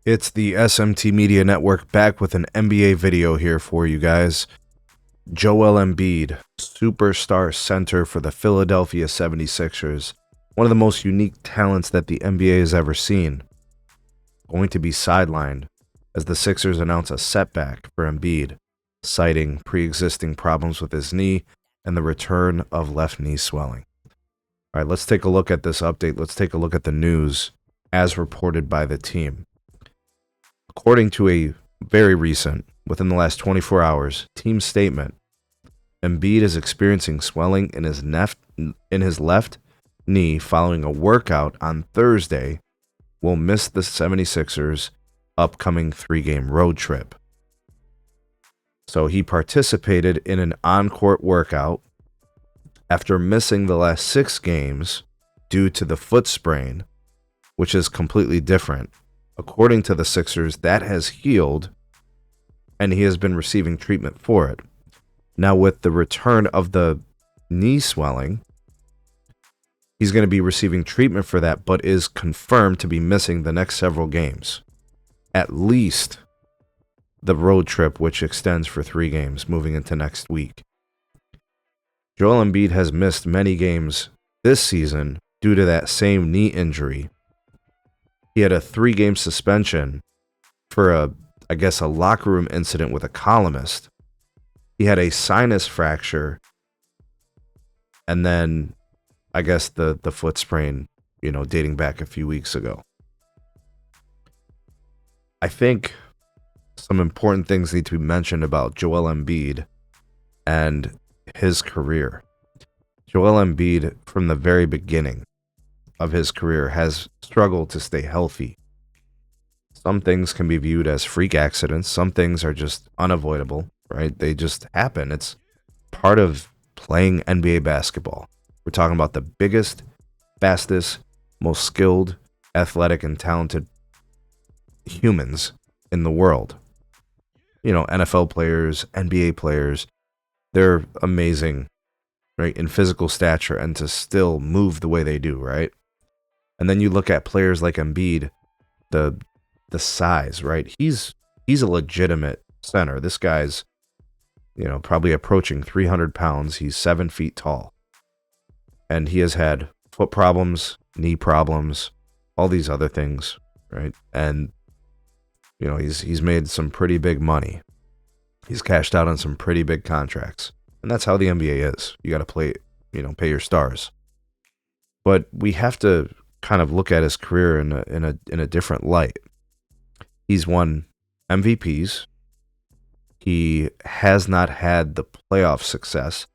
It's the SMT Media Network back with an NBA video here for you guys. Joel Embid, superstar center for the Philadelphia 76ers, one of the most unique talents that the NBA has ever seen, going to be sidelined as the Sixers announce a setback for Embid, citing pre-existing problems with his knee and the return of left knee swelling. All right, let's take a look at this update. Let's take a look at the news as reported by the team. According to a very recent, within the last 24 hours, team statement, Embid is experiencing swelling in his left knee following a workout on Thursday. Will miss the 76ers' upcoming 3-game road trip. So he participated in an on-court workout after missing the last 6 games due to the foot sprain, which is completely different. According to the Sixers, that has healed, and he has been receiving treatment for it. Now, with the return of the knee swelling, he's going to be receiving treatment for that, but is confirmed to be missing the next several games. At least the road trip, which extends for 3 games moving into next week. Joel Embid has missed many games this season due to that same knee injury. He had a 3-game suspension for a locker room incident with a columnist. He had a sinus fracture, and then I guess the foot sprain, dating back a few weeks ago. I think some important things need to be mentioned about Joel Embid and his career. Joel Embid, from the very beginning of his career, has struggled to stay healthy. Some things can be viewed as freak accidents. Some things are just unavoidable, right? They just happen. It's part of playing NBA basketball. We're talking about the biggest, fastest, most skilled, athletic, and talented humans in the world. NFL players, NBA players, they're amazing, right, in physical stature and to still move the way they do, right? And then you look at players like Embid, the size, right? He's a legitimate center. This guy's, probably approaching 300 pounds. He's 7 feet tall. And he has had foot problems, knee problems, all these other things, right? And, he's made some pretty big money. He's cashed out on some pretty big contracts. And that's how the NBA is. You got to play, pay your stars. But we have to kind of look at his career in a different light. He's won MVPs. He has not had the playoff success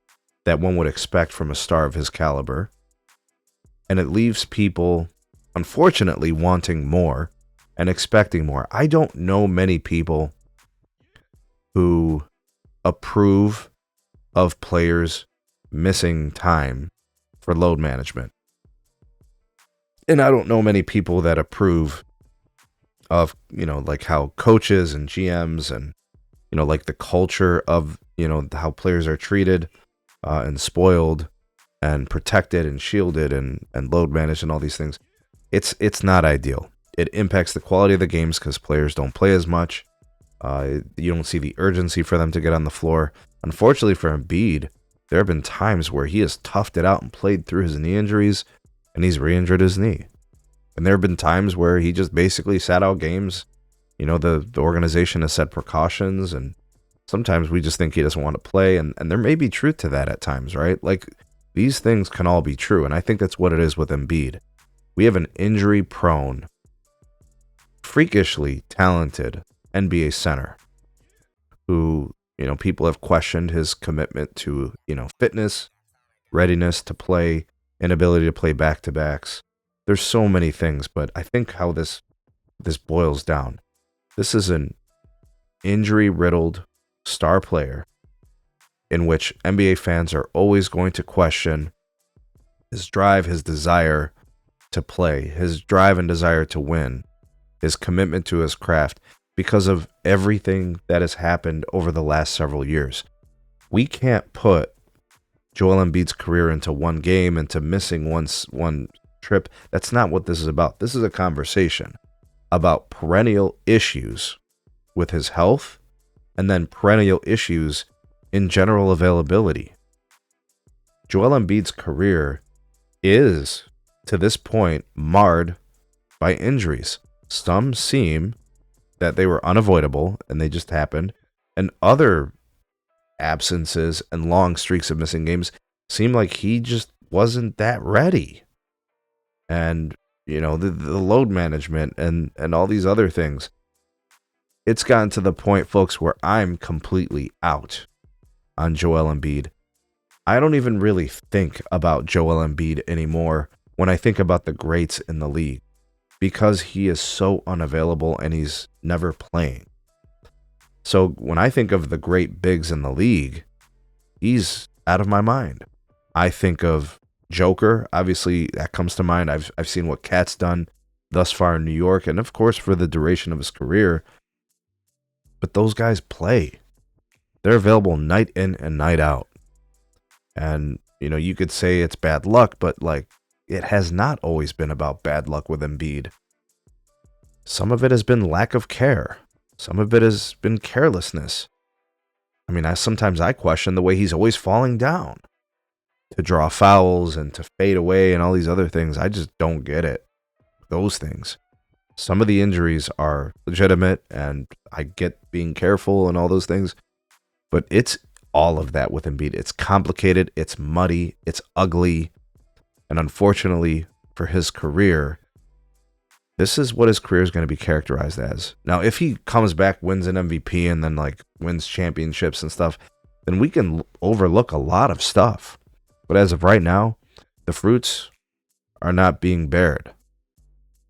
that one would expect from a star of his caliber. And it leaves people, unfortunately, wanting more and expecting more. I don't know many people who approve of players missing time for load management. And I don't know many people that approve of, like how coaches and GMs and, like the culture of, how players are treated and spoiled and protected and shielded and load managed and all these things. It's not ideal. It impacts the quality of the games because players don't play as much. You don't see the urgency for them to get on the floor. Unfortunately for Embid, there have been times where he has toughed it out and played through his knee injuries, and he's re-injured his knee. And there have been times where he just basically sat out games. The organization has set precautions, and sometimes we just think he doesn't want to play, and there may be truth to that at times, right? Like, these things can all be true, and I think that's what it is with Embid. We have an injury-prone, freakishly talented NBA center who, people have questioned his commitment to, fitness, readiness to play, inability to play back-to-backs. There's so many things, but I think how this boils down, this is an injury-riddled star player in which NBA fans are always going to question his drive, his desire to play, his drive and desire to win, his commitment to his craft, because of everything that has happened over the last several years. We can't put Joel Embid's career into one game, into missing one trip. That's not what this is about. This is a conversation. about perennial issues with his health and then perennial issues in general availability. Joel Embiid's career is, to this point, marred by injuries. Some seem that they were unavoidable and they just happened, and other absences and long streaks of missing games seem like he just wasn't that ready. And, you know, the load management and all these other things. It's gotten to the point, folks, where I'm completely out on Joel Embiid. I don't even really think about Joel Embiid anymore when I think about the greats in the league, because he is so unavailable and he's never playing. So when I think of the great bigs in the league, he's out of my mind. I think of Joker, obviously that comes to mind. I've seen what Cat's done thus far in New York, and of course for the duration of his career. But those guys play. They're available night in and night out. And, you know, you could say it's bad luck, but like, it has not always been about bad luck with Embiid. Some of it has been lack of care. Some of it has been carelessness. I mean, sometimes I question the way he's always falling down to draw fouls and to fade away and all these other things. I just don't get it. Those things. Some of the injuries are legitimate, and I get being careful and all those things. But it's all of that with Embiid. It's complicated, it's muddy, it's ugly. And unfortunately for his career, this is what his career is going to be characterized as. Now, if he comes back, wins an MVP, and then like wins championships and stuff, then we can overlook a lot of stuff. But as of right now, the fruits are not being bared.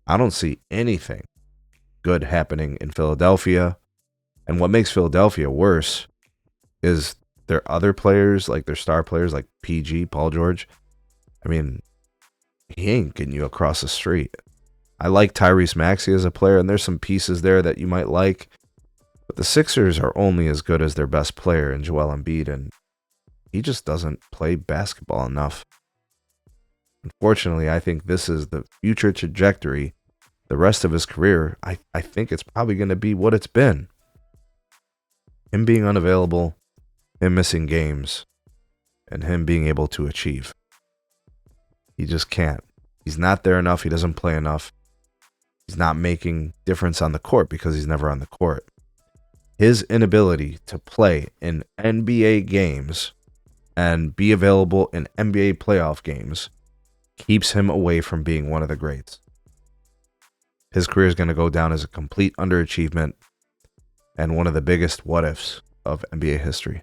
I don't see anything good happening in Philadelphia. And what makes Philadelphia worse is their other players, like their star players, like PG, Paul George. I mean, he ain't getting you across the street. I like Tyrese Maxey as a player, and there's some pieces there that you might like. But the Sixers are only as good as their best player in Joel Embiid, and he just doesn't play basketball enough. Unfortunately, I think this is the future trajectory. The rest of his career, I think it's probably going to be what it's been. Him being unavailable, him missing games, and him being able to achieve. He just can't. He's not there enough. He doesn't play enough. He's not making difference on the court because he's never on the court. His inability to play in NBA games and be available in NBA playoff games keeps him away from being one of the greats. His career is going to go down as a complete underachievement and one of the biggest what-ifs of NBA history.